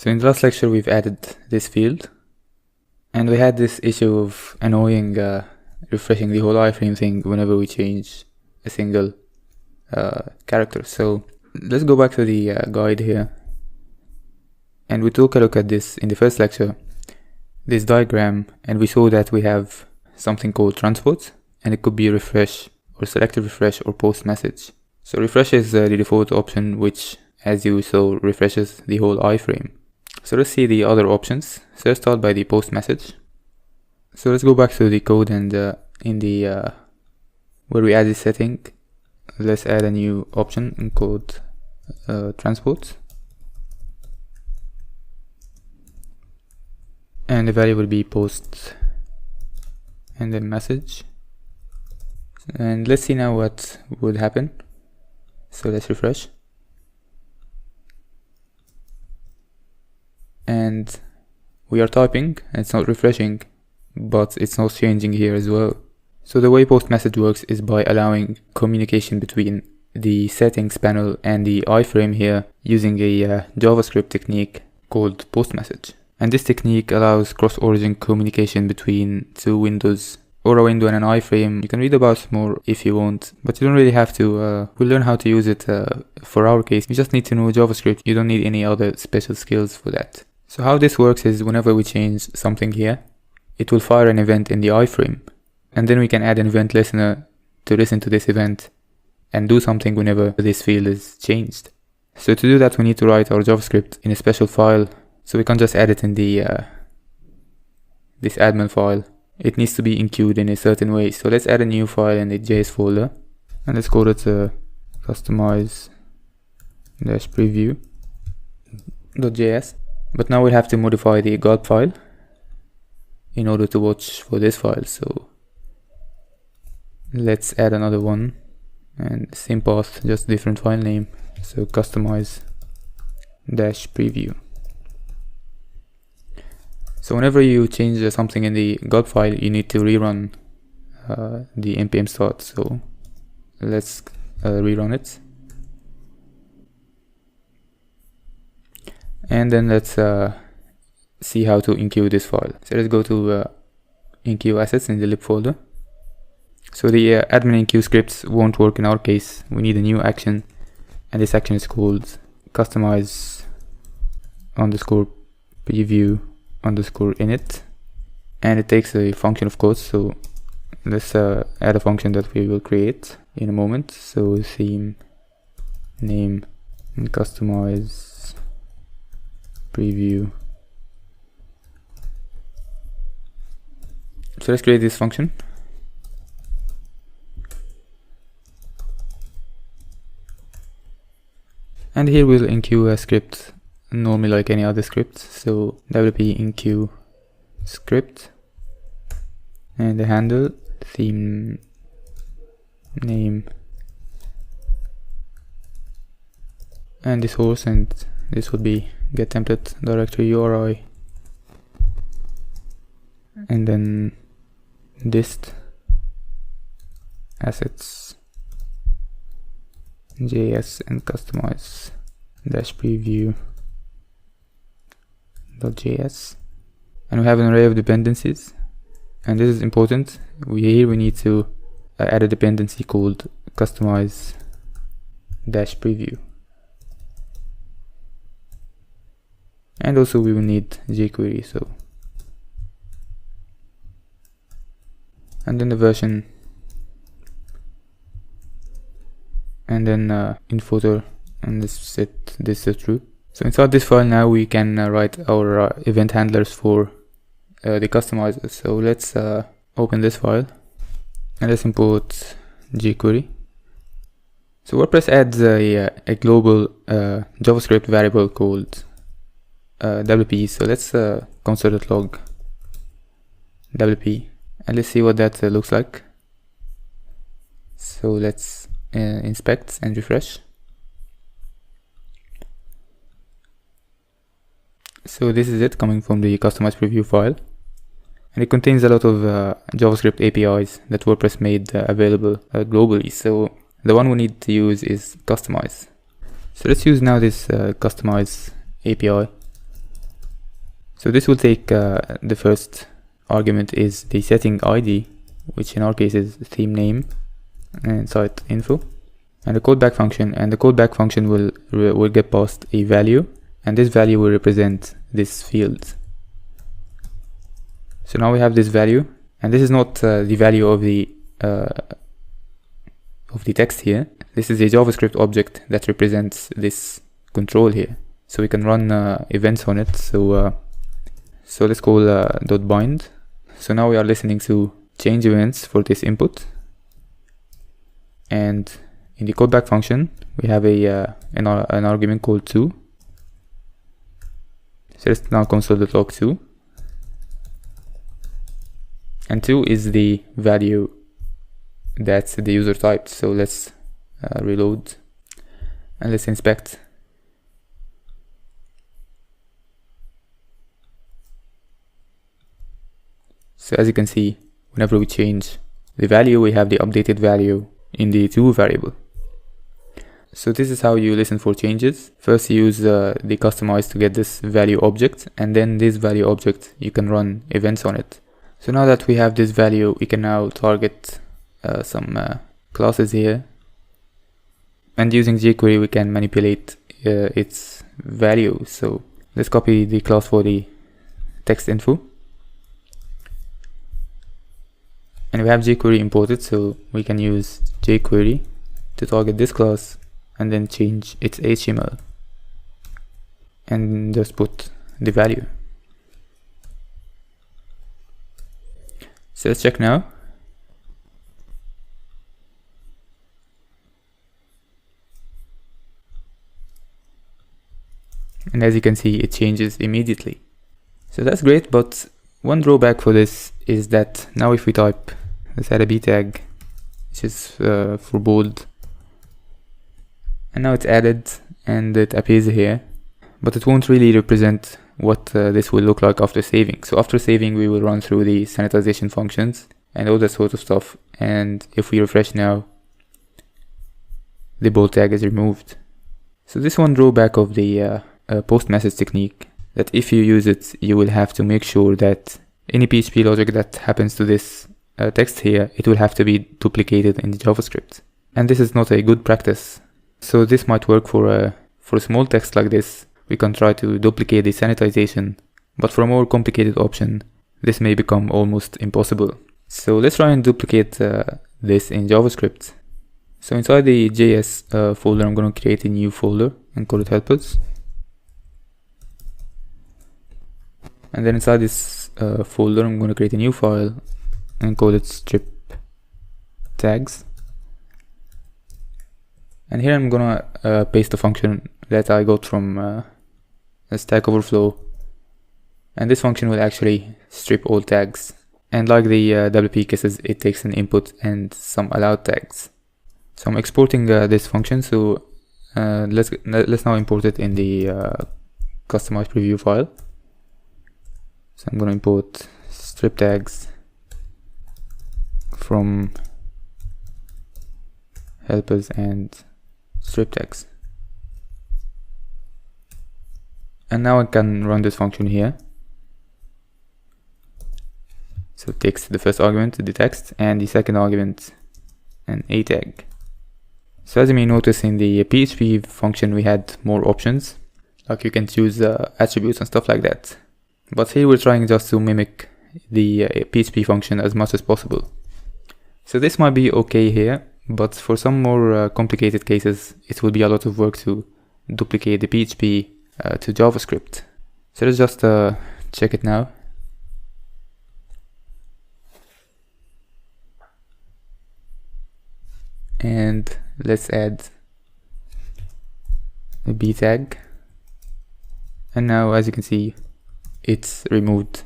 So in the last lecture we've added this field, and we had this issue of annoying refreshing the whole iframe thing whenever we change a single character. So let's go back to the guide here, and we took a look at this in the first lecture, this diagram, and we saw that we have something called transport, and it could be refresh or selective refresh or post message. So refresh is the default option, which, as you saw, refreshes the whole iframe. So let's see the other options. So let's start by the post message. So let's go back to the code, and in the where we add this setting, let's add a new option called transport, and the value will be post and then message. And let's see now what would happen. So let's refresh, and we are typing and it's not refreshing, but it's not changing here as well. So the way post message works is by allowing communication between the settings panel and the iframe here using a JavaScript technique called post message. And this technique allows cross-origin communication between two windows, or a window and an iframe. You can read about it more if you want, but you don't really have to. We'll learn how to use it for our case. You just need to know JavaScript. You don't need any other special skills for that. So how this works is whenever we change something here, it will fire an event in the iframe, and then we can add an event listener to listen to this event and do something whenever this field is changed. So to do that, we need to write our JavaScript in a special file. So we can't just add it in the this admin file. It needs to be enqueued in a certain way. So let's add a new file in the JS folder, and let's call it customize-preview.js. But now we'll have to modify the gulp file in order to watch for this file. So let's add another one, and same path, just different file name. So customize-preview. So whenever you change something in the gulp file, you need to rerun the npm start. So let's rerun it, and then let's see how to enqueue this file. So let's go to enqueue assets in the lib folder. So the admin enqueue scripts won't work in our case. We need a new action, and this action is called customize_preview_init, and it takes a function of course. So let's add a function that we will create in a moment. So theme name and customize preview. So let's create this function, and here we'll enqueue a script normally like any other script. So wp enqueue script, and the handle theme name, and this source, and this would be get template directory URI, and then dist assets js and customize-preview.js, and we have an array of dependencies, and this is important. We need to add a dependency called customize-preview, and also we will need jQuery. So, and then the version, and then in footer, and let's set this to true. So inside this file now we can write our event handlers for the customizer. So let's open this file, and let's import jQuery. So WordPress adds a global JavaScript variable called wp. So let's console.log wp, and let's see what that looks like. So let's inspect and refresh. So this is it coming from the customize preview file, and it contains a lot of JavaScript APIs that WordPress made available globally. So the one we need to use is customize. So let's use now this customize API, So this will take the first argument is the setting ID, which in our case is theme name and site info, and the callback function. And the callback function will get passed a value, and this value will represent this field. So now we have this value, and this is not the value of the text here. This is a JavaScript object that represents this control here. So we can run events on it. So let's call .bind. So now we are listening to change events for this input, and in the callback function we have an argument called 2. So let's now console.log 2, and 2 is the value that the user typed. So let's reload and let's inspect. So as you can see, whenever we change the value, we have the updated value in the 2 variable. So this is how you listen for changes. First you use the customize to get this value object, and then this value object you can run events on it. So now that we have this value, we can now target some classes here, and using jQuery we can manipulate its value. So let's copy the class for the text info, and we have jQuery imported, so we can use jQuery to target this class and then change its HTML and just put the value. So let's check now. And as you can see, it changes immediately. So that's great, but one drawback for this is that now if we type, let's add a B tag, which is for bold, and now it's added and it appears here, but it won't really represent what this will look like after saving. So after saving, we will run through the sanitization functions and all that sort of stuff, and if we refresh now, the bold tag is removed. So this one drawback of the postMessage technique, that if you use it, you will have to make sure that any PHP logic that happens to this text here, it will have to be duplicated in the JavaScript, and this is not a good practice. So this might work for a small text like this. We can try to duplicate the sanitization, but for a more complicated option, this may become almost impossible. So let's try and duplicate this in JavaScript. So inside the JS folder, I'm going to create a new folder and call it helpers. And then inside this folder, I'm going to create a new file and call it strip tags. And here I'm gonna paste the function that I got from Stack Overflow, and this function will actually strip all tags. And like the WP cases, it takes an input and some allowed tags. So I'm exporting this function. So let's now import it in the customized preview file. So I'm gonna import strip tags from helpers and strip tags, and now I can run this function here. So it takes the first argument, the text, and the second argument, an A tag. So as you may notice, in the PHP function we had more options, like you can choose attributes and stuff like that, but here we're trying just to mimic the PHP function as much as possible. So this might be okay here, but for some more complicated cases, it will be a lot of work to duplicate the PHP to JavaScript. So let's just check it now. And let's add a B tag. And now, as you can see, it's removed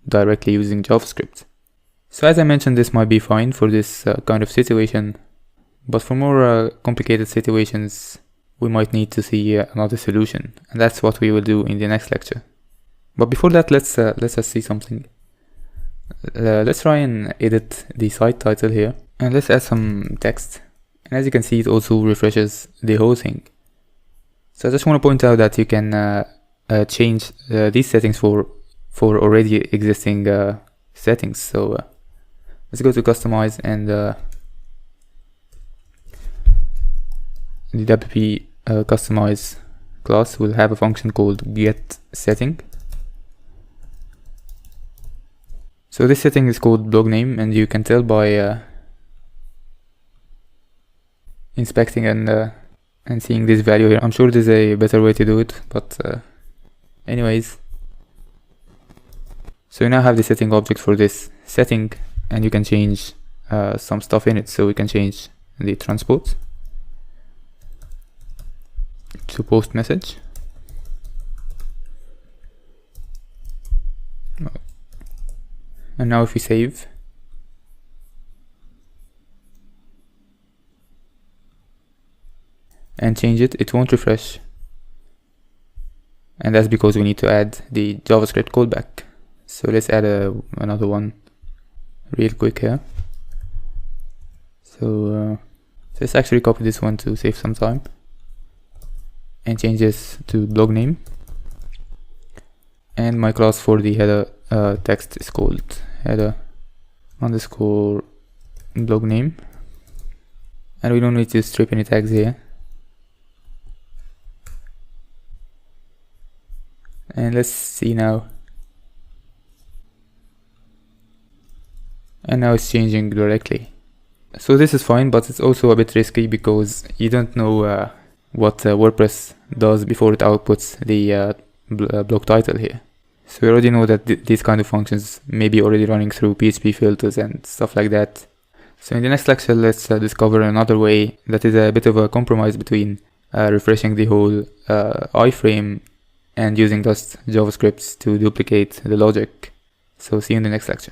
directly using JavaScript. So as I mentioned, this might be fine for this kind of situation, but for more complicated situations, we might need to see another solution, and that's what we will do in the next lecture. But before that, let's just see something. Let's try and edit the site title here, and let's add some text. And as you can see, it also refreshes the whole thing. So I just want to point out that you can change these settings for for already existing settings. So let's go to customize, and the WP customize class will have a function called get setting. So this setting is called blog name, and you can tell by inspecting and seeing this value here. I'm sure there's a better way to do it, but anyways. So you now have the setting object for this setting, and you can change some stuff in it. So we can change the transport to postMessage. And now if we save, and change it, it won't refresh. And that's because we need to add the JavaScript callback. So let's add another one real quick here. So let's actually copy this one to save some time, and change this to blog name. And my class for the header text is called header underscore blog name. And we don't need to strip any tags here. And let's see now. And now it's changing directly. So this is fine, but it's also a bit risky because you don't know what WordPress does before it outputs the blog title here. So we already know that these kind of functions may be already running through PHP filters and stuff like that. So in the next lecture, let's discover another way that is a bit of a compromise between refreshing the whole iframe and using just JavaScript to duplicate the logic. So see you in the next lecture.